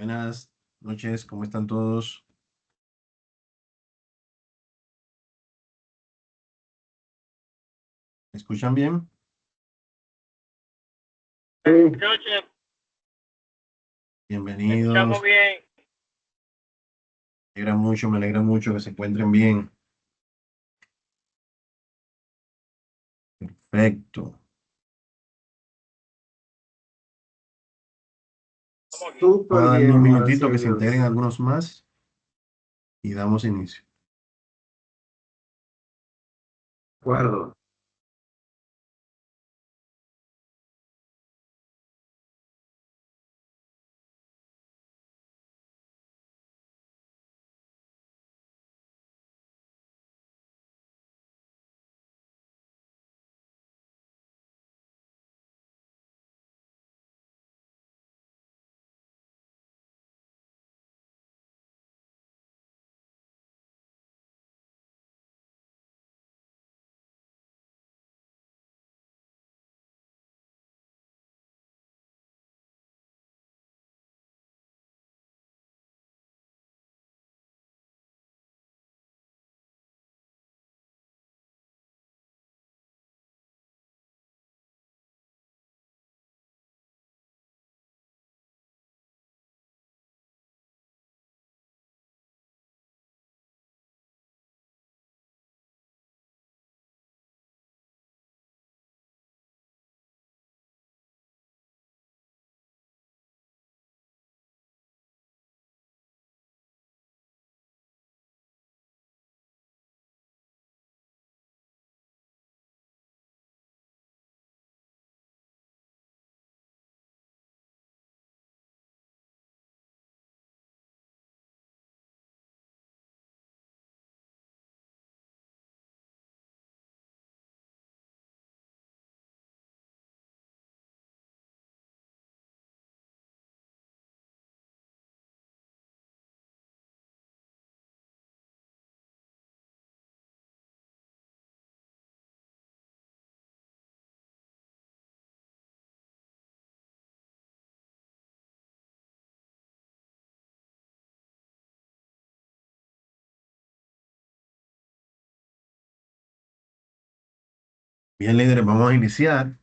Buenas noches, ¿cómo están todos? ¿Me escuchan bien? Sí, escuchamos Bienvenidos. bien. Me alegra mucho que se encuentren bien. Perfecto. Vamos Súper a darle un bien, minutito gracias a que se integren Dios. algunos más y damos inicio. De acuerdo. Bien, líderes, vamos a iniciar.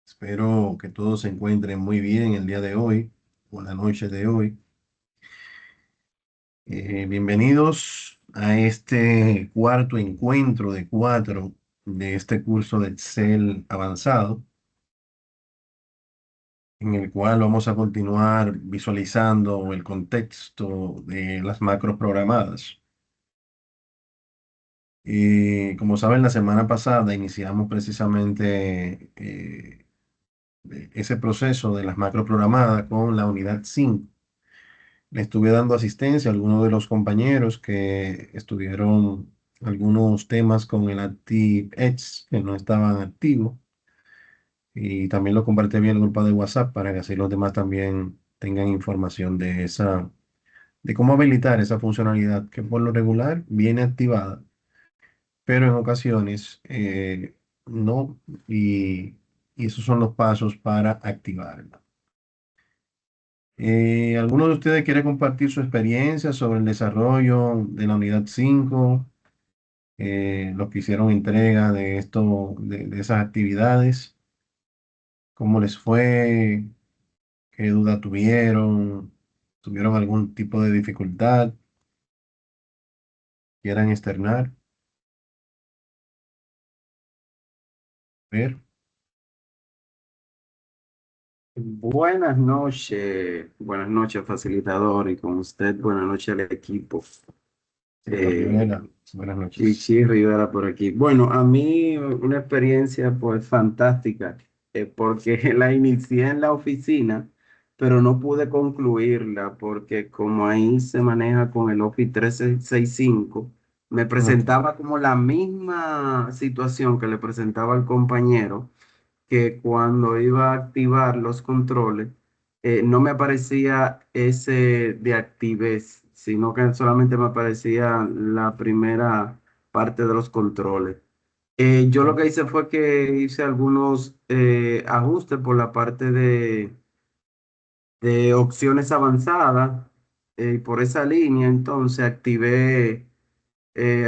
Espero que todos se encuentren muy bien el día de hoy o la noche de hoy. Bienvenidos a este cuarto encuentro de cuatro de este curso de Excel avanzado, en el cual vamos a continuar visualizando el contexto de las macros programadas. Como saben, la semana pasada iniciamos precisamente ese proceso de las macros programadas con la unidad 5. Le estuve dando asistencia a algunos de los compañeros que estuvieron algunos temas con el ActiveX que no estaban activos, y también lo compartí en el grupo de WhatsApp para que así los demás también tengan información de cómo habilitar esa funcionalidad que por lo regular viene activada, pero en ocasiones no, y esos son los pasos para activarla. ¿Alguno de ustedes quiere compartir su experiencia sobre el desarrollo de la unidad 5, los que hicieron entrega de esto, de esas actividades? ¿Cómo les fue? ¿Qué duda tuvieron? ¿Tuvieron algún tipo de dificultad? ¿Quieran externar? Ver. Buenas noches, facilitador, y con usted, buenas noches al equipo. Señor Eh, Rivera, buenas noches. Chichi Rivera por aquí. Bueno, a mí una experiencia pues fantástica, porque la inicié en la oficina, pero no pude concluirla porque como ahí se maneja con el Office 365, me Ok. presentaba como la misma situación que le presentaba al compañero, que cuando iba a activar los controles, no me aparecía ese de actives, sino que solamente me aparecía la primera parte de los controles. Yo lo que hice fue que hice algunos ajustes por la parte de opciones avanzadas. Y por esa línea, entonces activé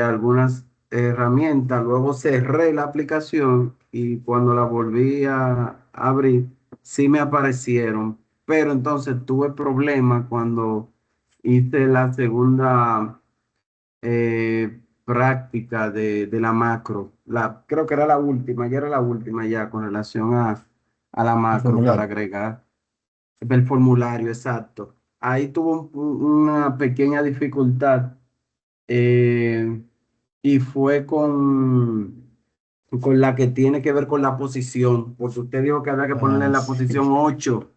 algunas herramientas, luego cerré la aplicación y cuando la volví a abrir, sí me aparecieron, pero entonces tuve problemas cuando hice la segunda práctica de la macro. Creo que era la última, ya era la última ya con relación a la El macro para formulario. agregar el formulario, exacto. Ahí tuvo una pequeña dificultad eh, y fue con la que tiene que ver con la posición, porque usted dijo que había que ponerle en Ah, la posición sí. 8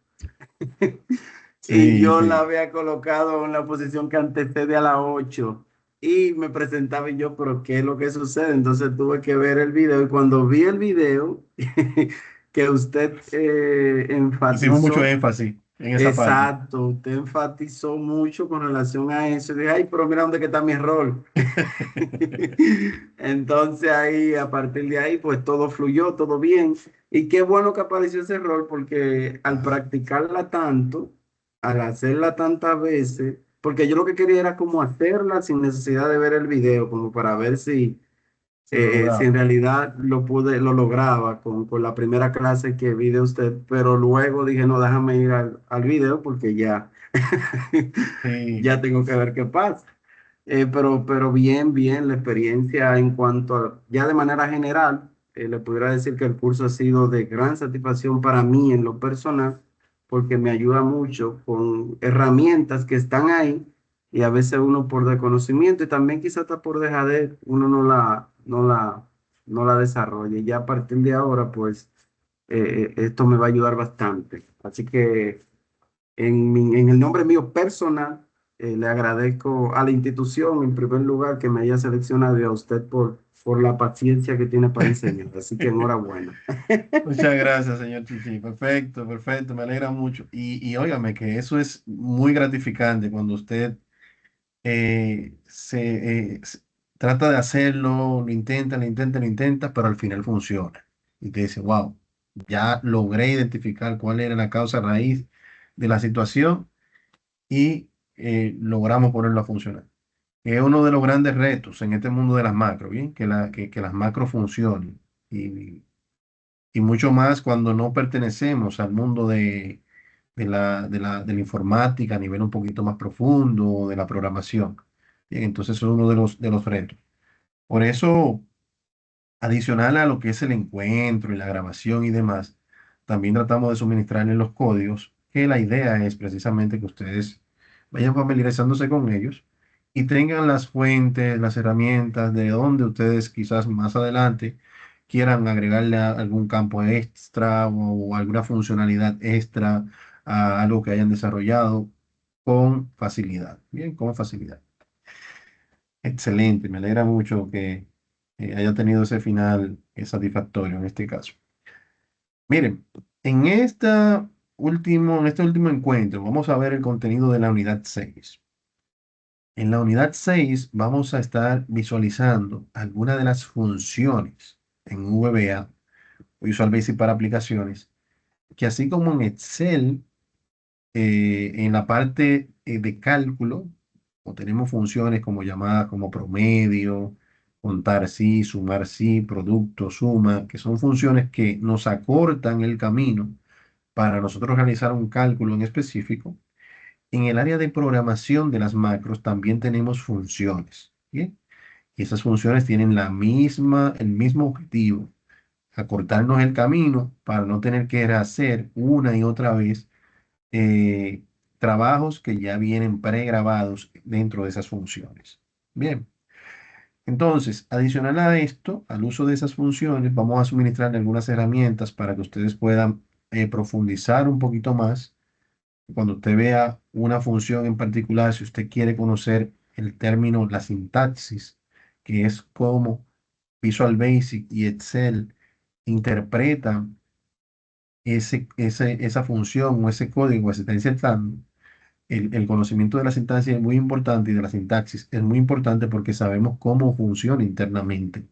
y Sí, yo la sí. había colocado en la posición que antecede a la 8 y me presentaba y yo, pero ¿qué es lo que sucede? Entonces tuve que ver el video y cuando vi el video que usted Hicimos mucho enfatizó. énfasis en esa parte. Exacto, usted enfatizó mucho con relación a eso. Y dije, ay, pero mira dónde que está mi error. Entonces ahí, a partir de ahí, pues todo fluyó, todo bien. Y qué bueno que apareció ese error, porque al Ah, practicarla tanto, al hacerla tantas veces, porque yo lo que quería era como hacerla sin necesidad de ver el video, como para ver se lo si en lograba. realidad lo lograba con la primera clase que vi de usted, pero luego dije, no, déjame ir al video porque ya, Sí. ya tengo que ver qué pasa. Pero bien, bien, la experiencia en cuanto a, ya de manera general, le pudiera decir que el curso ha sido de gran satisfacción para mí en lo personal, porque me ayuda mucho con herramientas que están ahí y a veces uno por desconocimiento y también quizás hasta por dejadez, uno no la desarrolla. Y ya a partir de ahora, pues, esto me va a ayudar bastante. Así que en el nombre mío personal, le agradezco a la institución, en primer lugar, que me haya seleccionado y a usted por la paciencia que tiene para enseñar. Así que enhorabuena. Muchas gracias, señor Chichi. Perfecto, perfecto. Me alegra mucho. Y óigame que eso es muy gratificante cuando usted trata de hacerlo, lo intenta, pero al final funciona. Y te dice, wow, ya logré identificar cuál era la causa raíz de la situación y logramos ponerlo a funcionar. Es uno de los grandes retos en este mundo de las macros, ¿bien? Que las macros funcionen. Y, y mucho más cuando no pertenecemos al mundo de la informática a nivel un poquito más profundo, de la programación. Bien, entonces es uno de los retos. Por eso, adicional a lo que es el encuentro y la grabación y demás, también tratamos de suministrarles los códigos, que la idea es precisamente que ustedes vayan familiarizándose con ellos y tengan las fuentes, las herramientas de donde ustedes quizás más adelante quieran agregarle algún campo extra o alguna funcionalidad extra a algo que hayan desarrollado con facilidad. Bien, con facilidad. Excelente, me alegra mucho que haya tenido ese final satisfactorio en este caso. Miren, en este último encuentro vamos a ver el contenido de la unidad 6. En la unidad 6 vamos a estar visualizando algunas de las funciones en VBA, Visual Basic para aplicaciones, que así como en Excel en la parte de cálculo, o tenemos funciones como llamadas como promedio, contar sí, sumar sí, producto, suma, que son funciones que nos acortan el camino para nosotros realizar un cálculo en específico. En el área de programación de las macros también tenemos funciones, ¿bien? Y esas funciones tienen el mismo objetivo, acortarnos el camino para no tener que hacer una y otra vez eh, trabajos que ya vienen pregrabados dentro de esas funciones. Bien, entonces, adicional a esto, al uso de esas funciones, vamos a suministrar algunas herramientas para que ustedes puedan profundizar un poquito más. Cuando usted vea una función en particular, si usted quiere conocer el término, la sintaxis, que es cómo Visual Basic y Excel interpretan esa función o ese código que se está insertando. El conocimiento de la sintaxis es muy importante y de la sintaxis es muy importante porque sabemos cómo funciona internamente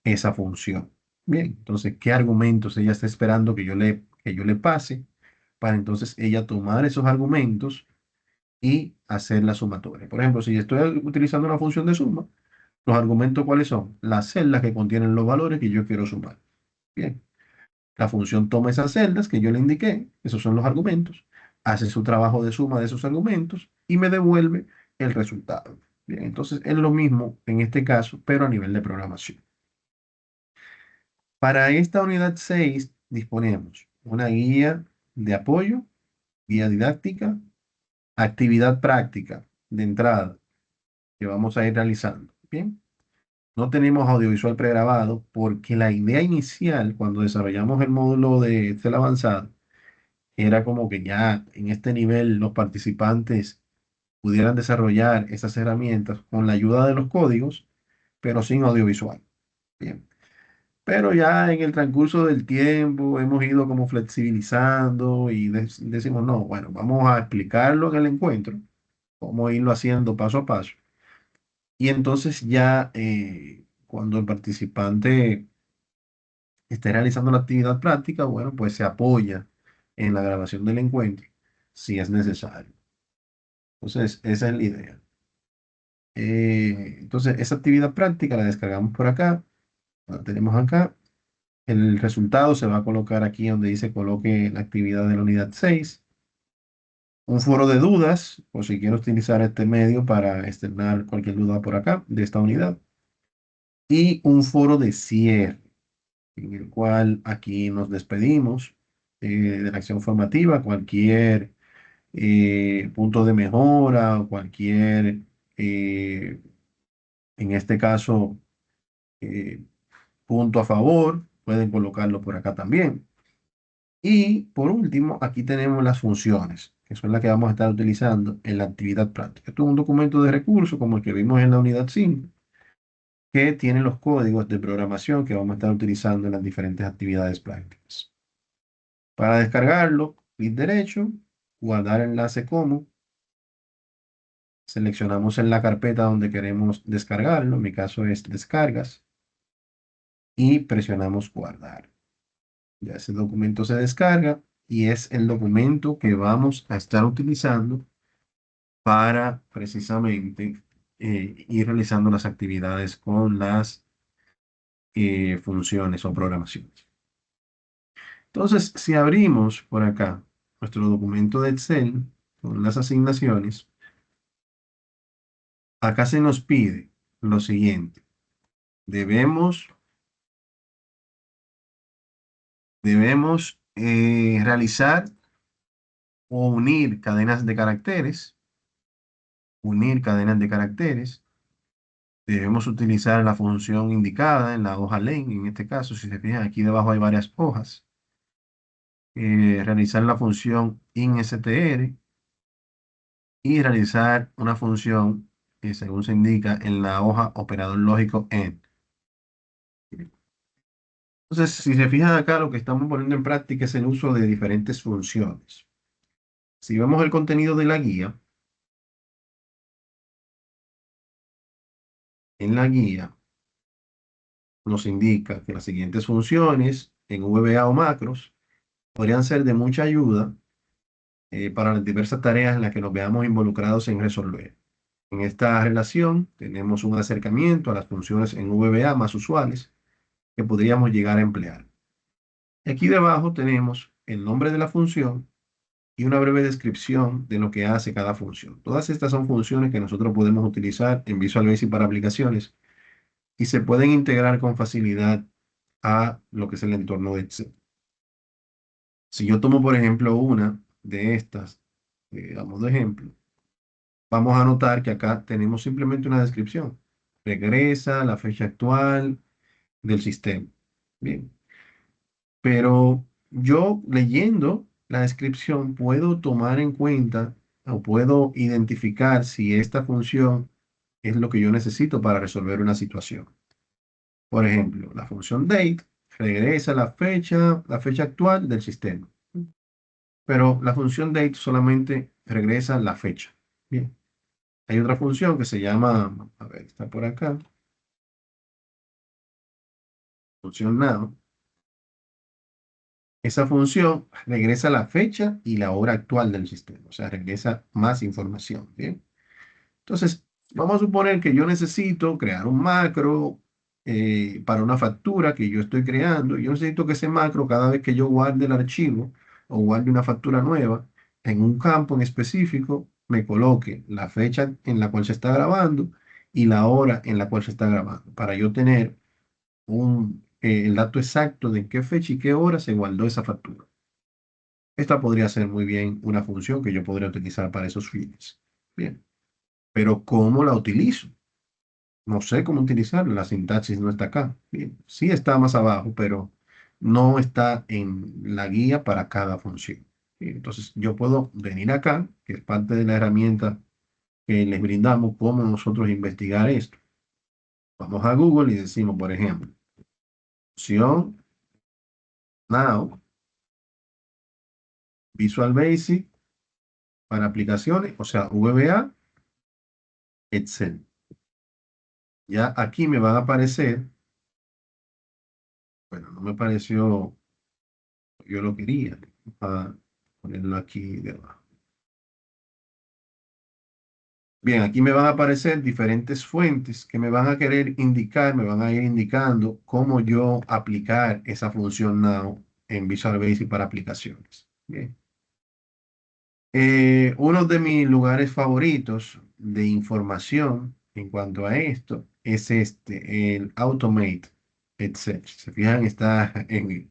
esa función. Bien, entonces, ¿qué argumentos ella está esperando que yo le pase para entonces ella tomar esos argumentos y hacer la sumatoria. Por ejemplo, si estoy utilizando una función de suma, los argumentos ¿cuáles son? Las celdas que contienen los valores que yo quiero sumar. Bien, la función toma esas celdas que yo le indiqué, esos son los argumentos, hace su trabajo de suma de esos argumentos y me devuelve el resultado. Bien, entonces es lo mismo en este caso, pero a nivel de programación. Para esta unidad 6 disponemos una guía de apoyo, guía didáctica, actividad práctica de entrada que vamos a ir realizando. Bien, no tenemos audiovisual pregrabado porque la idea inicial cuando desarrollamos el módulo de Excel avanzado era como que ya en este nivel los participantes pudieran desarrollar esas herramientas con la ayuda de los códigos, pero sin audiovisual. Bien. Pero ya en el transcurso del tiempo hemos ido como flexibilizando y decimos, no, bueno, vamos a explicarlo en el encuentro, cómo irlo haciendo paso a paso. Y entonces ya cuando el participante esté realizando la actividad práctica, bueno, pues se apoya en la grabación del encuentro si es necesario. Entonces, esa es la idea. Entonces, esa actividad práctica la descargamos por acá, la tenemos acá. El resultado se va a colocar aquí donde dice coloque la actividad de la unidad 6. Un foro de dudas, o si quiero utilizar este medio para externar cualquier duda por acá de esta unidad. Y un foro de cierre, en el cual aquí nos despedimos de la acción formativa, cualquier punto de mejora o cualquier, eh, en este caso, eh, punto a favor, pueden colocarlo por acá también. Y por último, aquí tenemos las funciones, que son las que vamos a estar utilizando en la actividad práctica. Esto es un documento de recursos como el que vimos en la unidad 5, que tiene los códigos de programación que vamos a estar utilizando en las diferentes actividades prácticas. Para descargarlo, clic derecho, guardar enlace como, seleccionamos en la carpeta donde queremos descargarlo, en mi caso es descargas, y presionamos guardar. Ya ese documento se descarga y es el documento que vamos a estar utilizando para precisamente ir realizando las actividades con las funciones o programaciones. Entonces, si abrimos por acá nuestro documento de Excel con las asignaciones, acá se nos pide lo siguiente. Debemos realizar o unir cadenas de caracteres. Unir cadenas de caracteres. Debemos utilizar la función indicada en la hoja len. En este caso, si se fijan, aquí debajo hay varias hojas. Realizar la función instr y realizar una función que según se indica en la hoja operador lógico AND. Entonces, si se fijan acá, lo que estamos poniendo en práctica es el uso de diferentes funciones. Si vemos el contenido de la guía, en la guía nos indica que las siguientes funciones en VBA o macros podrían ser de mucha ayuda para las diversas tareas en las que nos veamos involucrados en resolver. En esta relación tenemos un acercamiento a las funciones en VBA más usuales que podríamos llegar a emplear. Aquí debajo tenemos el nombre de la función y una breve descripción de lo que hace cada función. Todas estas son funciones que nosotros podemos utilizar en Visual Basic para aplicaciones y se pueden integrar con facilidad a lo que es el entorno de Excel. Si yo tomo, por ejemplo, una de estas, digamos de ejemplo, vamos a notar que acá tenemos simplemente una descripción. Regresa la fecha actual del sistema. Bien, pero yo leyendo la descripción puedo tomar en cuenta o puedo identificar si esta función es lo que yo necesito para resolver una situación. Por ejemplo, la función date regresa la fecha actual del sistema. Pero la función date solamente regresa la fecha. Bien. Hay otra función que se llama, a ver, está por acá, función now, esa función regresa la fecha y la hora actual del sistema, o sea, regresa más información, ¿bien? Entonces, vamos a suponer que yo necesito crear un macro para una factura que yo estoy creando. Yo necesito que ese macro, cada vez que yo guarde el archivo o guarde una factura nueva, en un campo en específico, me coloque la fecha en la cual se está grabando y la hora en la cual se está grabando, para yo tener el dato exacto de en qué fecha y qué hora se guardó esa factura. Esta podría ser muy bien una función que yo podría utilizar para esos fines. Bien, pero ¿cómo la utilizo? No sé cómo utilizarla, la sintaxis no está acá. Bien, sí está más abajo, pero no está en la guía para cada función. Bien, entonces yo puedo venir acá, que es parte de la herramienta que les brindamos, cómo nosotros investigar esto. Vamos a Google y decimos, por ejemplo, función now, Visual Basic para aplicaciones, o sea, VBA, Excel. Ya aquí me van a aparecer, bueno, no me pareció, yo lo quería, para ponerlo aquí debajo. Bien, aquí me van a aparecer diferentes fuentes que me van a querer indicar, me van a ir indicando cómo yo aplicar esa función now en Visual Basic para aplicaciones. Bien. Uno de mis lugares favoritos de información en cuanto a esto es el Automate Excel. Se fijan, está en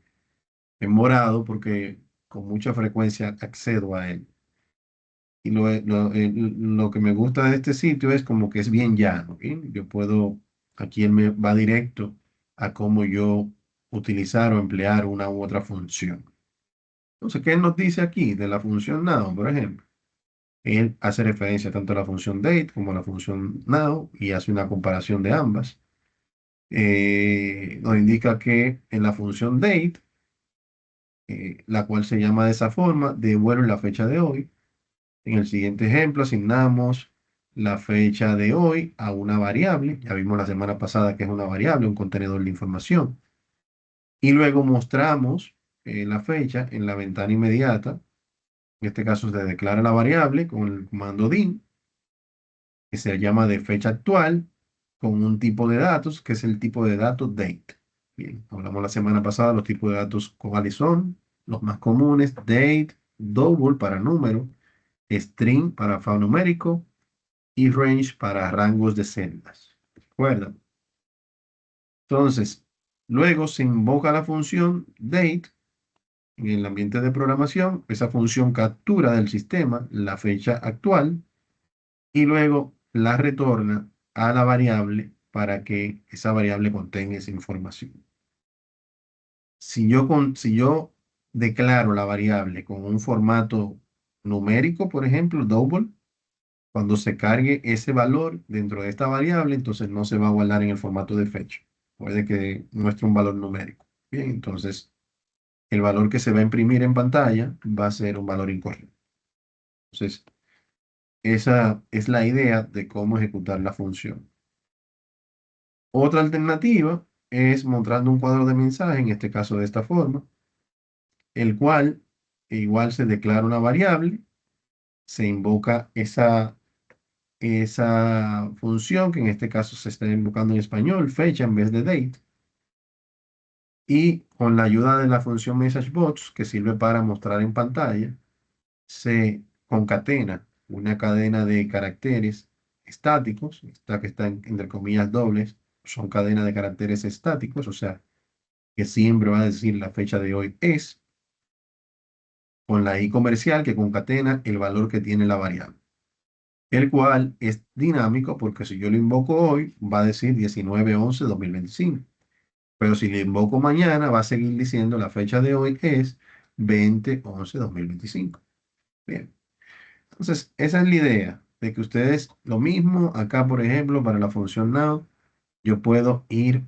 morado porque con mucha frecuencia accedo a él. Y lo que me gusta de este sitio es como que es bien llano, ¿bien? Yo puedo, aquí él me va directo a cómo yo utilizar o emplear una u otra función. Entonces, ¿qué él nos dice aquí de la función now, por ejemplo? Él hace referencia tanto a la función date como a la función now y hace una comparación de ambas. Nos indica que en la función date, la cual se llama de esa forma, devuelve la fecha de hoy. En el siguiente ejemplo, asignamos la fecha de hoy a una variable. Ya vimos la semana pasada que es una variable, un contenedor de información. Y luego mostramos la fecha en la ventana inmediata. En este caso se declara la variable con el comando din, que se llama de fecha actual, con un tipo de datos, que es el tipo de datos date. Bien, hablamos la semana pasada los tipos de datos cuáles son. Los más comunes, date, double para número, string para alfanumérico y range para rangos de celdas. ¿Recuerdan? Entonces, luego se invoca la función date en el ambiente de programación. Esa función captura del sistema la fecha actual y luego la retorna a la variable para que esa variable contenga esa información. Si yo declaro la variable con un formato numérico, por ejemplo, double, cuando se cargue ese valor dentro de esta variable, entonces no se va a guardar en el formato de fecha. Puede que muestre un valor numérico. Bien, entonces el valor que se va a imprimir en pantalla va a ser un valor incorrecto. Entonces, esa es la idea de cómo ejecutar la función. Otra alternativa es mostrando un cuadro de mensaje, en este caso de esta forma, el cual igual se declara una variable, se invoca esa función, que en este caso se está invocando en español, fecha en vez de date, y con la ayuda de la función MessageBox, que sirve para mostrar en pantalla, se concatena una cadena de caracteres estáticos, esta que está entre comillas dobles, son cadenas de caracteres estáticos, o sea, que siempre va a decir la fecha de hoy es, con la i comercial que concatena el valor que tiene la variable, el cual es dinámico porque si yo lo invoco hoy, va a decir 19/11/2025. Pero si le invoco mañana, va a seguir diciendo la fecha de hoy es 20/11/2025. Bien. Entonces, esa es la idea de que ustedes, lo mismo acá, por ejemplo, para la función now, yo puedo ir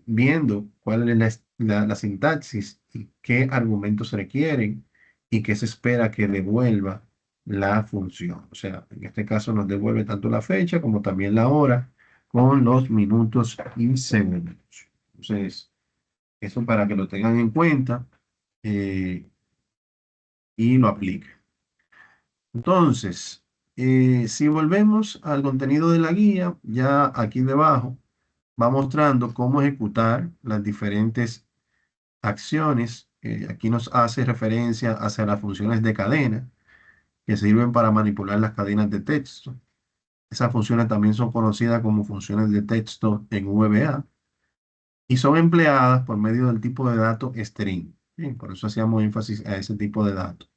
viendo cuál es la sintaxis y qué argumentos se requieren y qué se espera que devuelva la función. O sea, en este caso nos devuelve tanto la fecha como también la hora con los minutos y segundos. Entonces, eso para que lo tengan en cuenta. y lo aplique. Entonces, si volvemos al contenido de la guía, ya aquí debajo va mostrando cómo ejecutar las diferentes acciones. Aquí nos hace referencia hacia las funciones de cadena que sirven para manipular las cadenas de texto. Esas funciones también son conocidas como funciones de texto en VBA y son empleadas por medio del tipo de dato string. Bien, por eso hacíamos énfasis a ese tipo de datos.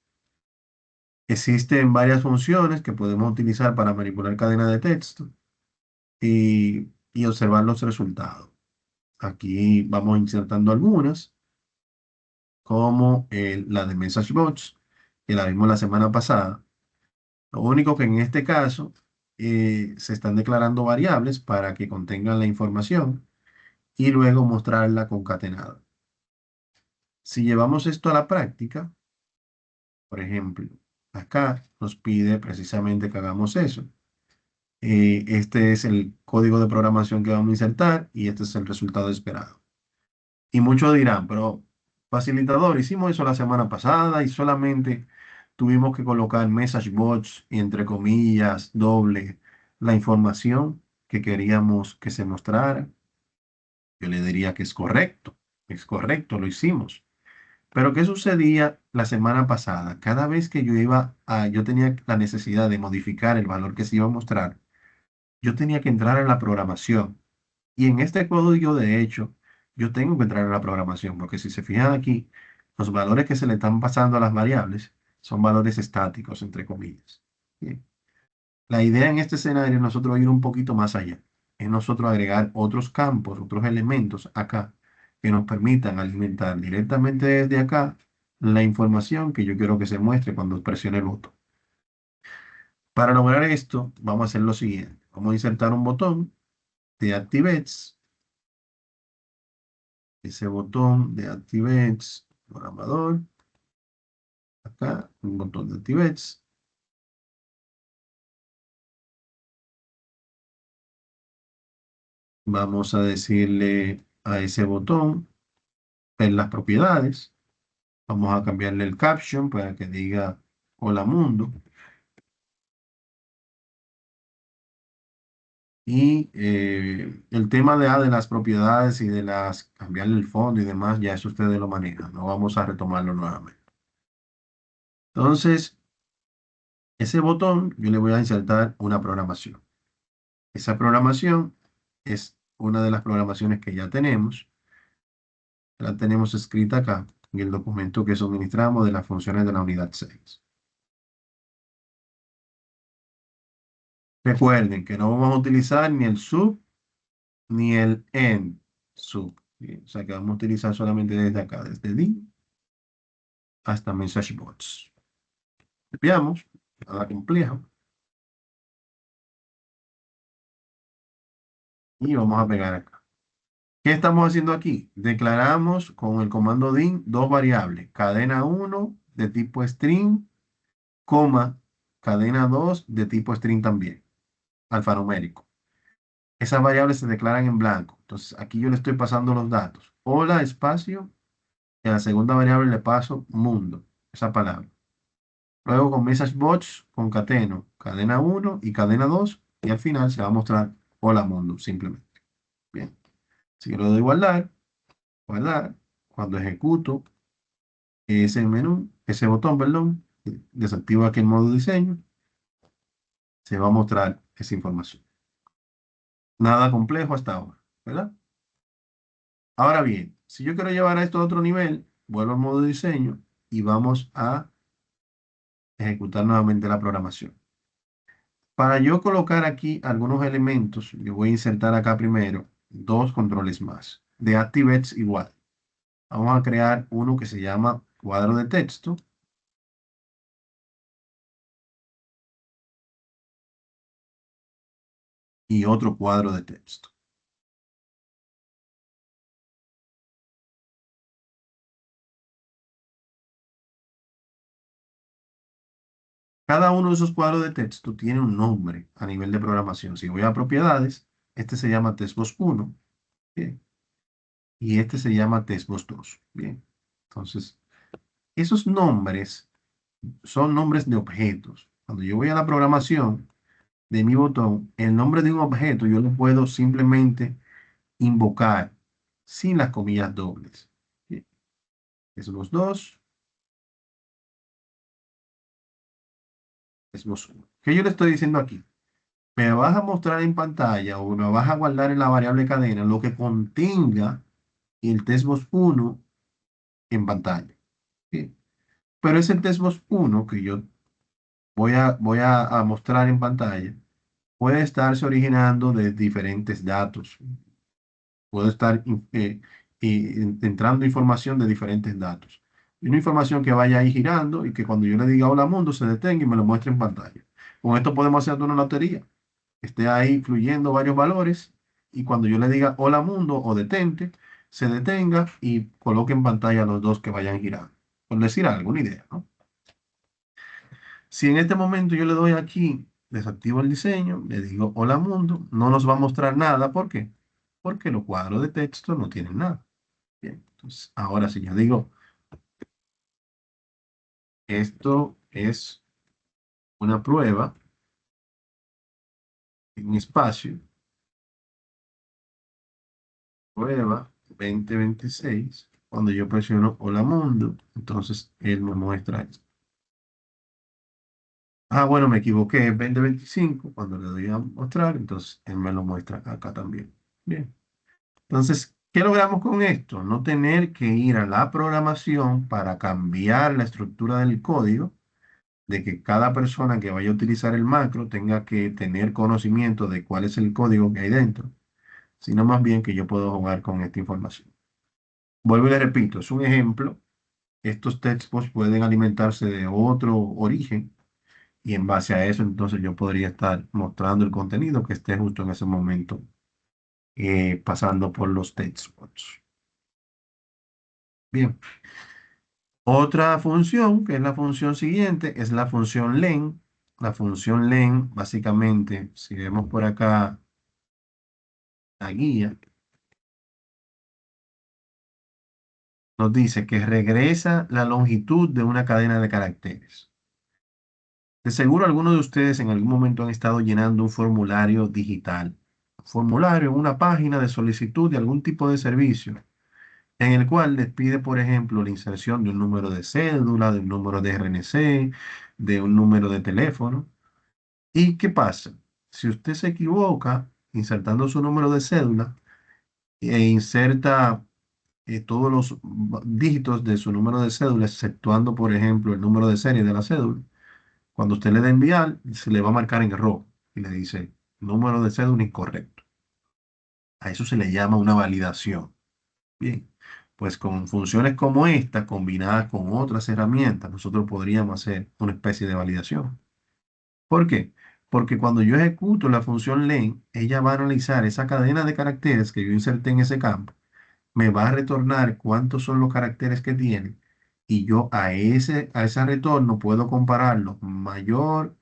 Existen varias funciones que podemos utilizar para manipular cadenas de texto y observar los resultados. Aquí vamos insertando algunas, como la de MessageBox, que la vimos la semana pasada. Lo único que en este caso se están declarando variables para que contengan la información y luego mostrarla concatenada. Si llevamos esto a la práctica, por ejemplo, acá nos pide precisamente que hagamos eso. Este es el código de programación que vamos a insertar y este es el resultado esperado. Y muchos dirán, pero facilitador, hicimos eso la semana pasada y solamente tuvimos que colocar message bots y entre comillas, doble, la información que queríamos que se mostrara. Yo le diría que es correcto, lo hicimos. Pero ¿qué sucedía la semana pasada? Cada vez que yo tenía la necesidad de modificar el valor que se iba a mostrar, yo tenía que entrar en la programación. Y en este código, de hecho, yo tengo que entrar en la programación, porque si se fijan aquí, los valores que se le están pasando a las variables son valores estáticos, entre comillas. Bien. La idea en este escenario es nosotros ir un poquito más allá. Es nosotros agregar otros campos, otros elementos acá, que nos permitan alimentar directamente desde acá la información que yo quiero que se muestre cuando presione el botón. Para lograr esto, vamos a hacer lo siguiente. Vamos a insertar un botón de ActiveX. Ese botón de ActiveX programador. Acá, un botón de ActiveX. Vamos a decirle a ese botón ver las propiedades. Vamos a cambiarle el caption para que diga hola mundo. Y el tema de las propiedades y de cambiarle el fondo y demás, ya eso ustedes lo manejan. No vamos a retomarlo nuevamente. Entonces, ese botón yo le voy a insertar una programación. Esa programación es una de las programaciones que ya tenemos. La tenemos escrita acá en el documento que suministramos de las funciones de la unidad 6. Recuerden que no vamos a utilizar ni el sub ni el end sub. Bien, o sea que vamos a utilizar solamente desde acá, desde D hasta MessageBots. Copiamos, nada complejo. Y vamos a pegar acá. ¿Qué estamos haciendo aquí? Declaramos con el comando DIN dos variables. Cadena 1 de tipo string, coma, cadena 2 de tipo string también, alfanumérico. Esas variables se declaran en blanco. Entonces aquí yo le estoy pasando los datos. Hola, espacio. Y a la segunda variable le paso mundo, esa palabra. Luego con MessageBots concateno cadena 1 y cadena 2 y al final se va a mostrar hola mundo, simplemente. Bien. Si yo le doy guardar, guardar, cuando ejecuto ese menú, ese botón, perdón, desactivo aquí el modo diseño, se va a mostrar esa información. Nada complejo hasta ahora, ¿verdad? Ahora bien, si yo quiero llevar esto a otro nivel, vuelvo al modo diseño y vamos a ejecutar nuevamente la programación. Para yo colocar aquí algunos elementos, yo voy a insertar acá primero dos controles más. De ActiveX igual. Vamos a crear uno que se llama cuadro de texto. Y otro cuadro de texto. Cada uno de esos cuadros de texto tiene un nombre a nivel de programación. Si voy a propiedades, este se llama testbox 1. Bien. Y este se llama testbox 2. Bien. Entonces, Esos nombres son nombres de objetos. Cuando yo voy a la programación de mi botón, el nombre de un objeto yo lo puedo simplemente invocar sin las comillas dobles. Bien, Tesmos 2, Tesmos 1. ¿Qué yo le estoy diciendo aquí? Me vas a mostrar en pantalla o me vas a guardar en la variable cadena lo que contenga el Tesmos 1 en pantalla. Bien. Pero ese Tesmos 1 que yo voy a mostrar en pantalla puede estarse originando de diferentes datos. Puede estar entrando información de diferentes datos. Y una información que vaya ahí girando y que cuando yo le diga hola mundo se detenga y me lo muestre en pantalla. Con esto podemos hacer una lotería. Esté ahí fluyendo varios valores y cuando yo le diga hola mundo o detente, se detenga y coloque en pantalla los dos que vayan girando. Por decir alguna idea, ¿no? Si en este momento yo le doy aquí, desactivo el diseño, le digo hola mundo, no nos va a mostrar nada. ¿Por qué? Porque los cuadros de texto no tienen nada. Bien, entonces ahora si yo digo, esto es una prueba en espacio, prueba 2026, cuando yo presiono hola mundo, entonces él me muestra esto. Ah, bueno, me equivoqué, es 2025, cuando le doy a mostrar, entonces él me lo muestra acá también. Bien. Entonces, ¿qué logramos con esto? No tener que ir a la programación para cambiar la estructura del código, de que cada persona que vaya a utilizar el macro tenga que tener conocimiento de cuál es el código que hay dentro, sino más bien que yo puedo jugar con esta información. Vuelvo y le repito, es un ejemplo. Estos textos pueden alimentarse de otro origen y en base a eso entonces yo podría estar mostrando el contenido que esté justo en ese momento pasando por los textbots. Bien. Otra función, que es la función siguiente, es la función len. La función len, básicamente, si vemos por acá la guía, nos dice que regresa la longitud de una cadena de caracteres. De seguro algunos de ustedes en algún momento han estado llenando un formulario digital. Un formulario en una página de solicitud de algún tipo de servicio, en el cual les pide, por ejemplo, la inserción de un número de cédula, de un número de RNC, de un número de teléfono. ¿Y qué pasa? Si usted se equivoca insertando su número de cédula e inserta todos los dígitos de su número de cédula, exceptuando, por ejemplo, el número de serie de la cédula, cuando usted le da enviar, se le va a marcar en rojo y le dice número de cédula incorrecto. A eso se le llama una validación. Bien, pues con funciones como esta, combinadas con otras herramientas, nosotros podríamos hacer una especie de validación. ¿Por qué? Porque cuando yo ejecuto la función len, ella va a analizar esa cadena de caracteres que yo inserté en ese campo, me va a retornar cuántos son los caracteres que tiene y yo a ese retorno puedo compararlo. Mayor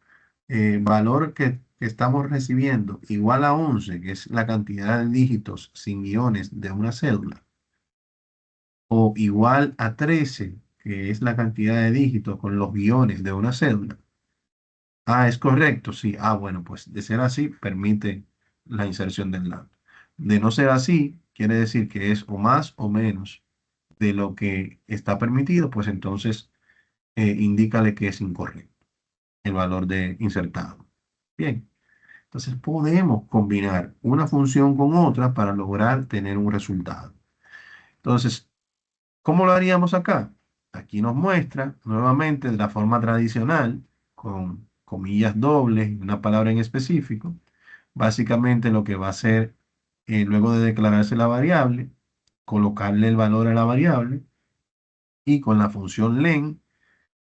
valor que estamos recibiendo igual a 11, que es la cantidad de dígitos sin guiones de una cédula, o igual a 13, que es la cantidad de dígitos con los guiones de una cédula. Ah, es correcto, sí. Ah, bueno, pues de ser así, permite la inserción del dato. De no ser así, quiere decir que es o más o menos de lo que está permitido, pues entonces indícale que es incorrecto el valor de insertado. Bien, entonces podemos combinar una función con otra para lograr tener un resultado. Entonces, ¿cómo lo haríamos acá? Aquí nos muestra nuevamente de la forma tradicional, con comillas dobles y una palabra en específico. Básicamente lo que va a hacer, luego de declararse la variable, colocarle el valor a la variable y con la función len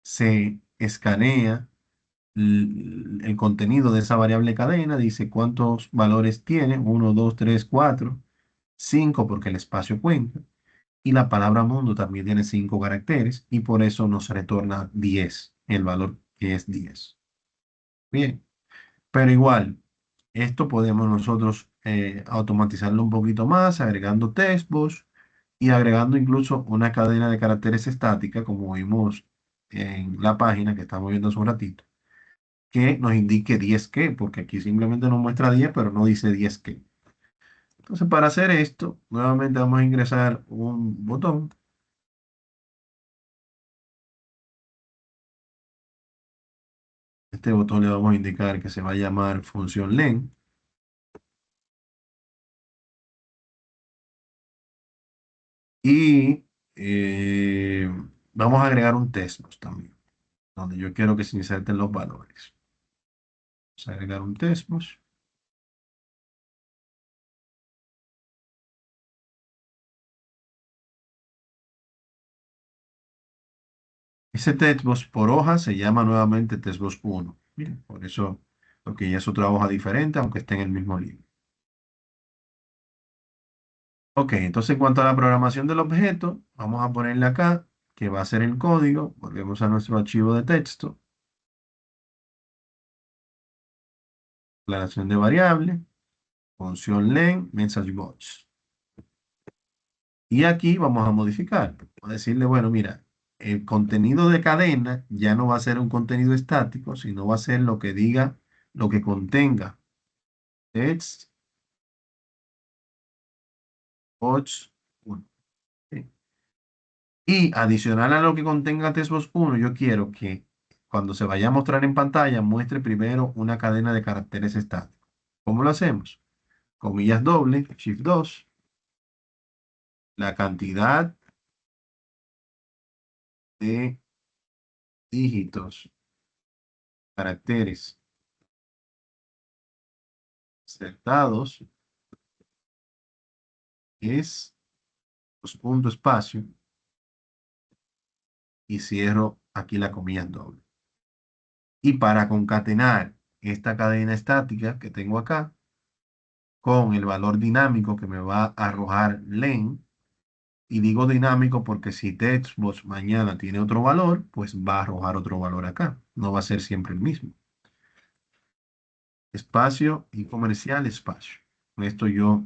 se escanea el contenido de esa variable cadena, dice cuántos valores tiene, 1, 2, 3, 4, 5 porque el espacio cuenta. Y la palabra mundo también tiene 5 caracteres y por eso nos retorna 10, el valor que es 10. Bien, pero igual, esto podemos nosotros automatizarlo un poquito más, agregando textbox y agregando incluso una cadena de caracteres estática, como vimos en la página que estamos viendo hace un ratito, que nos indique 10 que, porque aquí simplemente nos muestra 10, pero no dice 10 que. Entonces, para hacer esto, nuevamente vamos a ingresar un botón. Este botón le vamos a indicar que se va a llamar función len. Y vamos a agregar un textbox también, donde yo quiero que se inserten los valores. Vamos a agregar un textbox. Ese textbox por hoja se llama nuevamente textbox 1. Bien, por eso, porque ya es otra hoja diferente, aunque esté en el mismo libro. Ok, entonces en cuanto a la programación del objeto, vamos a ponerle acá que va a ser el código. Volvemos a nuestro archivo de texto. Declaración de variable, función len, message box. Y aquí vamos a modificar. Vamos a decirle, bueno, mira, el contenido de cadena ya no va a ser un contenido estático, sino va a ser lo que diga, lo que contenga text, box 1. ¿Sí? Y adicional a lo que contenga textbox 1, yo quiero que cuando se vaya a mostrar en pantalla, muestre primero una cadena de caracteres estáticos. ¿Cómo lo hacemos? Comillas dobles, shift 2, la cantidad de dígitos, caracteres insertados es los puntos espacio y cierro aquí la comilla doble. Y para concatenar esta cadena estática que tengo acá con el valor dinámico que me va a arrojar len, y digo dinámico porque si textbox mañana tiene otro valor, pues va a arrojar otro valor acá. No va a ser siempre el mismo. Espacio y comercial espacio. Con esto yo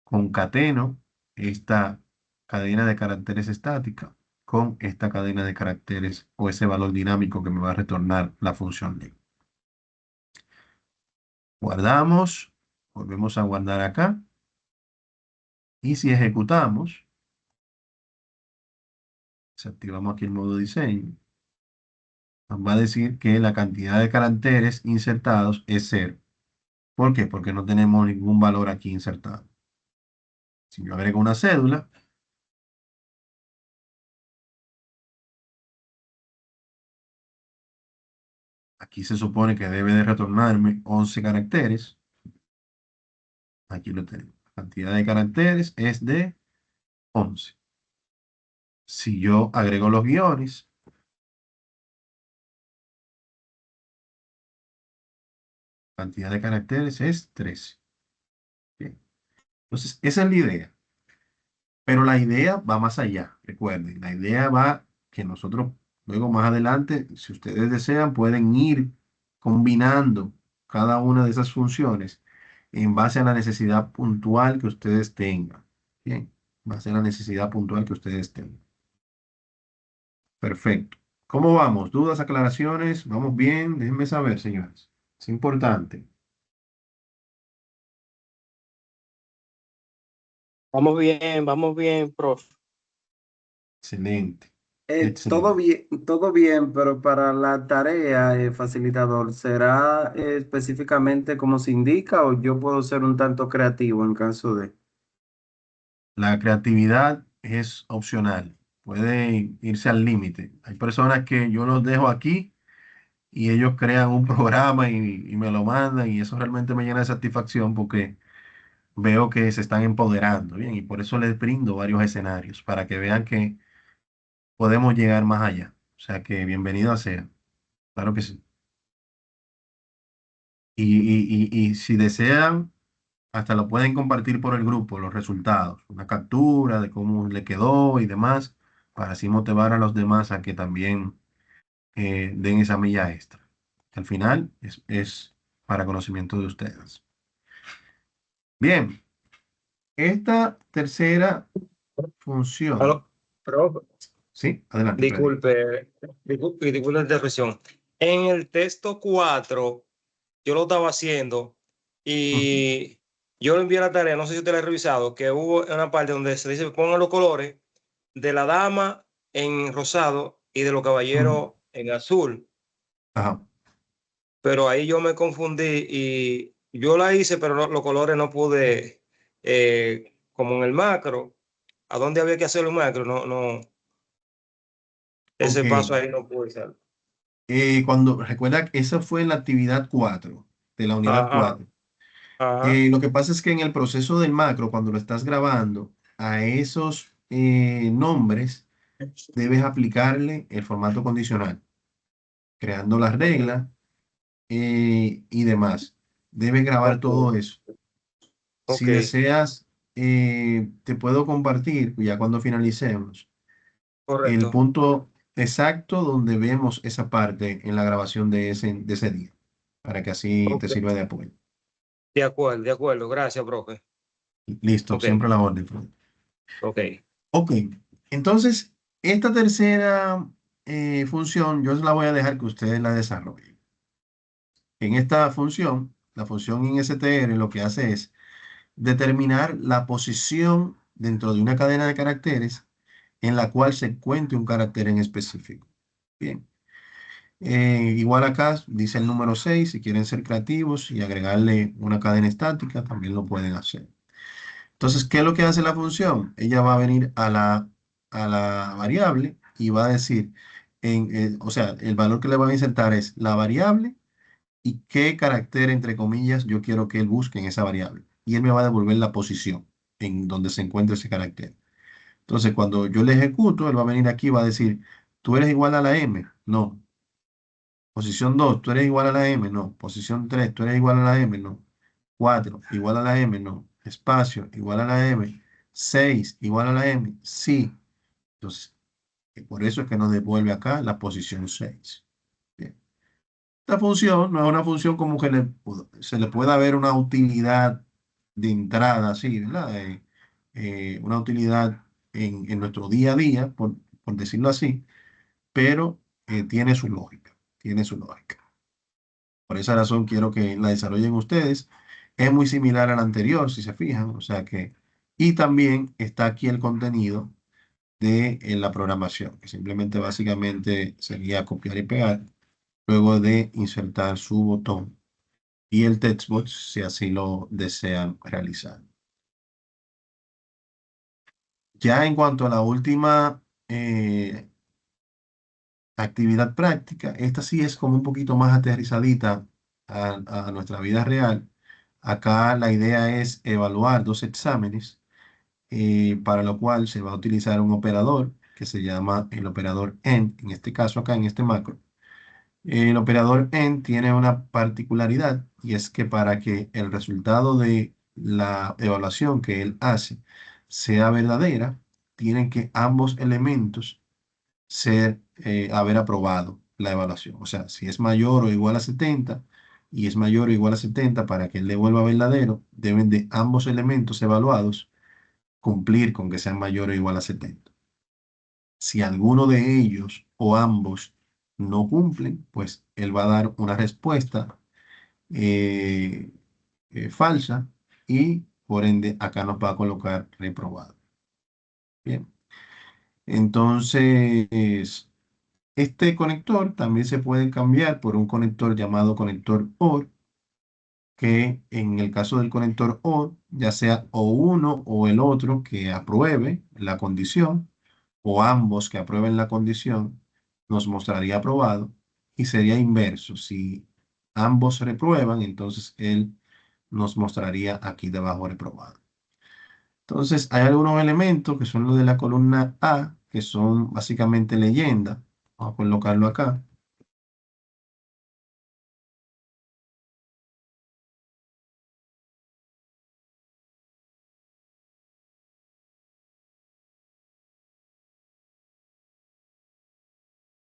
concateno esta cadena de caracteres estática con esta cadena de caracteres o ese valor dinámico que me va a retornar la función len. Guardamos, volvemos a guardar acá y si ejecutamos, desactivamos aquí el modo diseño, nos va a decir que la cantidad de caracteres insertados es cero. ¿Por qué? Porque no tenemos ningún valor aquí insertado. Si yo agrego una cédula, aquí se supone que debe de retornarme 11 caracteres. Aquí lo tenemos. La cantidad de caracteres es de 11. Si yo agrego los guiones, la cantidad de caracteres es 13. Bien. Entonces, esa es la idea. Pero la idea va más allá, recuerden. La idea va que nosotros luego más adelante, si ustedes desean, pueden ir combinando cada una de esas funciones en base a la necesidad puntual que ustedes tengan. Bien, en base a la necesidad puntual que ustedes tengan. Perfecto. ¿Cómo vamos? ¿Dudas, aclaraciones? ¿Vamos bien? Déjenme saber, señores. Es importante. Vamos bien, profe. Excelente. Excelente. Todo bien, pero para la tarea, facilitador, ¿será específicamente como se indica o yo puedo ser un tanto creativo en caso de... La creatividad es opcional, puede irse al límite. Hay personas que yo los dejo aquí y ellos crean un programa y me lo mandan y eso realmente me llena de satisfacción porque veo que se están empoderando, bien, y por eso les brindo varios escenarios para que vean que podemos llegar más allá. O sea que bienvenido sea, claro que sí. Y si desean, hasta lo pueden compartir por el grupo, los resultados, una captura de cómo le quedó y demás, para así motivar a los demás a que también den esa milla extra. Al final es para conocimiento de ustedes. Bien, esta tercera función. Aló, profe, Sí, adelante, Freddy. disculpe la interrupción. En el texto 4 yo lo estaba haciendo Ujú. y yo lo envié a la tarea, no sé si usted la ha revisado, que hubo una parte donde se dice pongan los colores de la dama en rosado y de los Ujú. caballeros en azul, Ajá. pero ahí yo me confundí y yo la hice, pero los colores no pude, como en el macro, ¿a dónde había que hacer el macro? No, Ok. ese paso ahí no pude hacerlo. Cuando recuerda que esa fue la actividad 4 de la unidad Ajá, 4. ajá, Lo que pasa es que en el proceso del macro, cuando lo estás grabando, a esos nombres debes aplicarle el formato condicional, creando las ok, reglas y demás. Debes grabar ok, todo eso. Si ok, deseas, te puedo compartir, ya cuando finalicemos, el correcto. punto exacto donde vemos esa parte en la grabación de ese día, para que así te Ok, sirva de apoyo. de acuerdo, gracias, profe. Listo, Ok, siempre a la orden, Fred. ok, Ok, entonces, esta tercera función yo la voy a dejar que ustedes la desarrollen. En esta función, la función INSTR lo que hace es determinar la posición dentro de una cadena de caracteres en la cual se encuentre un carácter en específico. Bien. Igual acá dice el número 6. Si quieren ser creativos y agregarle una cadena estática, también lo pueden hacer. Entonces, ¿qué es lo que hace la función? Ella va a venir a la variable y va a decir, o sea, el valor que le va a insertar es la variable y qué carácter, entre comillas, yo quiero que él busque en esa variable. Y él me va a devolver la posición en donde se encuentra ese carácter. Entonces, cuando yo le ejecuto, él va a venir aquí y va a decir, ¿tú eres igual a la M? No. Posición 2, ¿tú eres igual a la M? No. Posición 3, ¿tú eres igual a la M? No. 4, igual a la M, no. Espacio, igual a la M. 6, igual a la M, sí. Entonces, por eso es que nos devuelve acá la posición 6. Bien. Esta función no es una función como que se le pueda ver una utilidad de entrada, así, ¿verdad? Una utilidad en nuestro día a día, por decirlo así, pero tiene su lógica, tiene su lógica. Por esa razón quiero que la desarrollen ustedes. Es muy similar a la anterior, si se fijan. O sea que, y también está aquí el contenido de la programación, que simplemente básicamente sería copiar y pegar, luego de insertar su botón y el textbox si así lo desean realizar. Ya en cuanto a la última actividad práctica, esta sí es como un poquito más aterrizadita a nuestra vida real. Acá la idea es evaluar dos exámenes, para lo cual se va a utilizar un operador que se llama el operador AND, en este caso acá en este macro. El operador AND tiene una particularidad y es que para que el resultado de la evaluación que él hace sea verdadera, tienen que ambos elementos haber aprobado la evaluación. O sea, si es mayor o igual a 70 y es mayor o igual a 70 para que él devuelva verdadero, deben de ambos elementos evaluados cumplir con que sean mayor o igual a 70. Si alguno de ellos o ambos no cumplen, pues él va a dar una respuesta eh, falsa y por ende acá nos va a colocar reprobado. Bien, entonces este conector también se puede cambiar por un conector llamado conector OR, que en el caso del conector OR, ya sea o uno o el otro que apruebe la condición, o ambos que aprueben la condición, nos mostraría aprobado, y sería inverso. Si ambos reprueban, entonces él nos mostraría aquí debajo reprobado. Entonces, hay algunos elementos que son los de la columna A, que son básicamente leyenda. Vamos a colocarlo acá.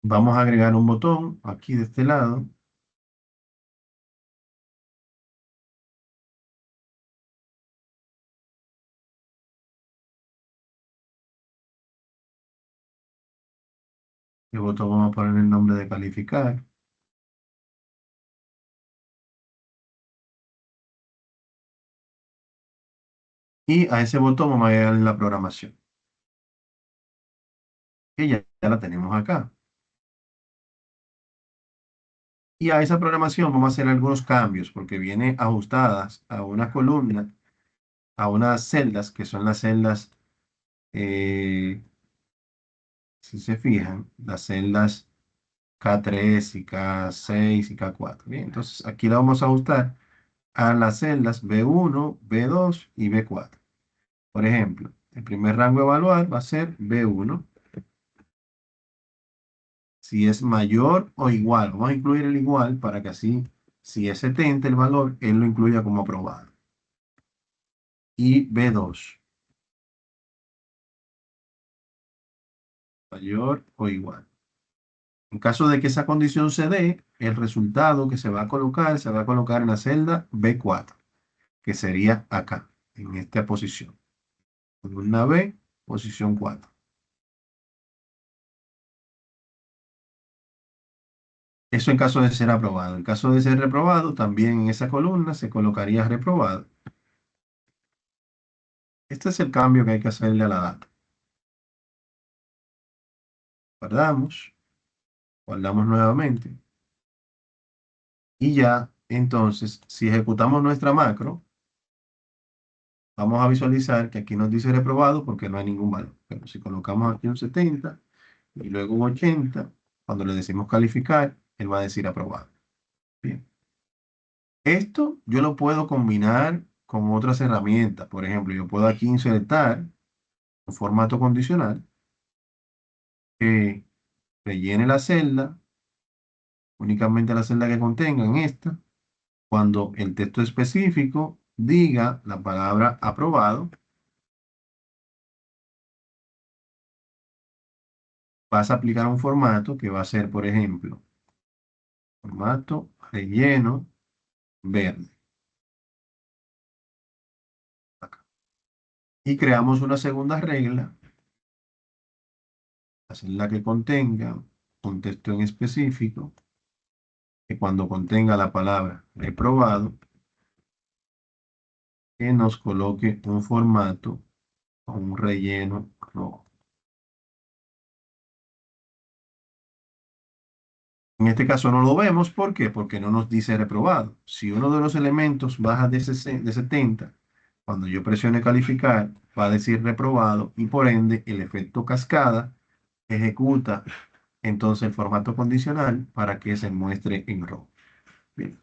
Vamos a agregar un botón aquí de este lado. El botón vamos a poner el nombre de calificar. Y a ese botón vamos a agregar la programación, que ya la tenemos acá. Y a esa programación vamos a hacer algunos cambios porque viene ajustadas a una columna, a unas celdas que son las celdas, si se fijan, las celdas K3 y K6 y K4. Bien, entonces aquí la vamos a ajustar a las celdas B1, B2 y B4. Por ejemplo, el primer rango a evaluar va a ser B1. Si es mayor o igual, vamos a incluir el igual para que así, si es 70 el valor, él lo incluya como aprobado. Y B2, mayor o igual. En caso de que esa condición se dé, el resultado que se va a colocar en la celda B4, que sería acá, en esta posición. Columna B, posición 4. Eso en caso de ser aprobado. En caso de ser reprobado, también en esa columna se colocaría reprobado. Este es el cambio que hay que hacerle a la data. Guardamos, guardamos nuevamente. Y ya, entonces, si ejecutamos nuestra macro, vamos a visualizar que aquí nos dice reprobado porque no hay ningún valor. Pero si colocamos aquí un 70 y luego un 80, cuando le decimos calificar, él va a decir aprobado. Bien. Esto yo lo puedo combinar con otras herramientas. Por ejemplo, yo puedo aquí insertar un formato condicional que rellene la celda, únicamente la celda que contengan esta, cuando el texto específico diga la palabra aprobado, vas a aplicar un formato que va a ser, por ejemplo, formato relleno verde. Acá. Y creamos una segunda regla, la celda que contenga un texto en específico, que cuando contenga la palabra reprobado, que nos coloque un formato o un relleno rojo. En este caso no lo vemos, ¿por qué? Porque no nos dice reprobado. Si uno de los elementos baja de 70, cuando yo presione calificar, va a decir reprobado y por ende el efecto cascada ejecuta entonces el formato condicional para que se muestre en rojo. Bien.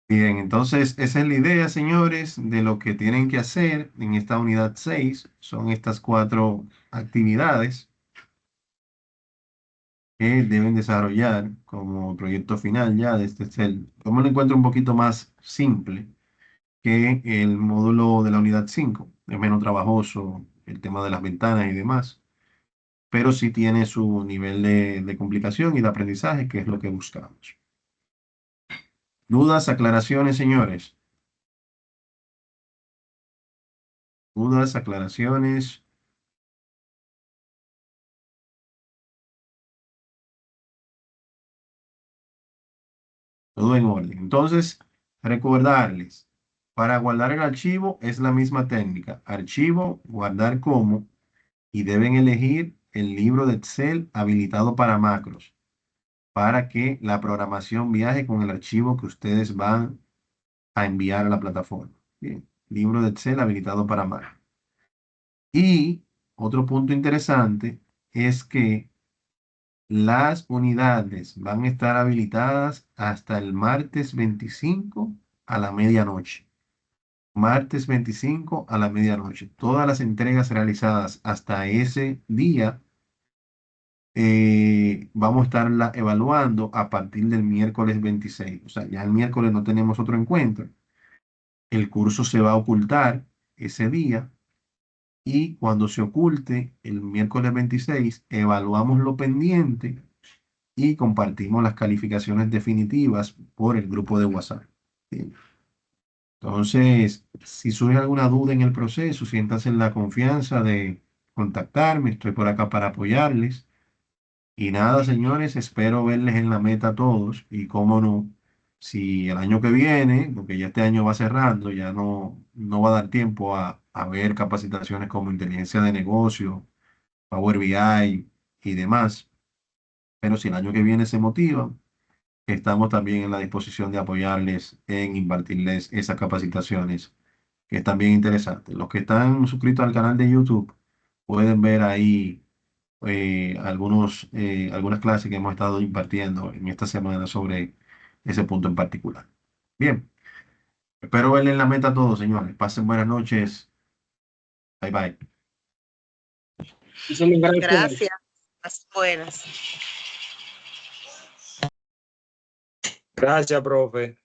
Bien, entonces esa es la idea, señores, de lo que tienen que hacer en esta unidad 6. Son estas 4 actividades que deben desarrollar como proyecto final ya de este cel. Como lo encuentro un poquito más simple que el módulo de la unidad 5. Es menos trabajoso el tema de las ventanas y demás, pero sí tiene su nivel de complicación y de aprendizaje, que es lo que buscamos. ¿Dudas, aclaraciones, señores? ¿Dudas, aclaraciones? Todo en orden. Entonces, recordarles, para guardar el archivo es la misma técnica. Archivo, guardar como, y deben elegir el libro de Excel habilitado para macros, para que la programación viaje con el archivo que ustedes van a enviar a la plataforma. Bien, libro de Excel habilitado para macros. Y otro punto interesante es que las unidades van a estar habilitadas hasta el martes 25 a la medianoche. Martes 25 a la medianoche. Todas las entregas realizadas hasta ese día vamos a estarla evaluando a partir del miércoles 26. O sea, ya el miércoles no tenemos otro encuentro. El curso se va a ocultar ese día y cuando se oculte el miércoles 26, evaluamos lo pendiente y compartimos las calificaciones definitivas por el grupo de WhatsApp. Bien. Entonces, si surge alguna duda en el proceso, siéntanse en la confianza de contactarme. Estoy por acá para apoyarles. Y nada, señores, espero verles en la meta a todos. Y cómo no, si el año que viene, porque ya este año va cerrando, ya no va a dar tiempo a ver capacitaciones como inteligencia de negocio, Power BI y demás. Pero si el año que viene se motivan, estamos también en la disposición de apoyarles en impartirles esas capacitaciones que están bien interesantes. Los que están suscritos al canal de YouTube pueden ver ahí algunas clases que hemos estado impartiendo en esta semana sobre ese punto en particular. Bien, espero verles en la meta a todos, señores. Pasen buenas noches. Bye bye. Muchísimas gracias. Gracias. Las buenas. Gracias, profe.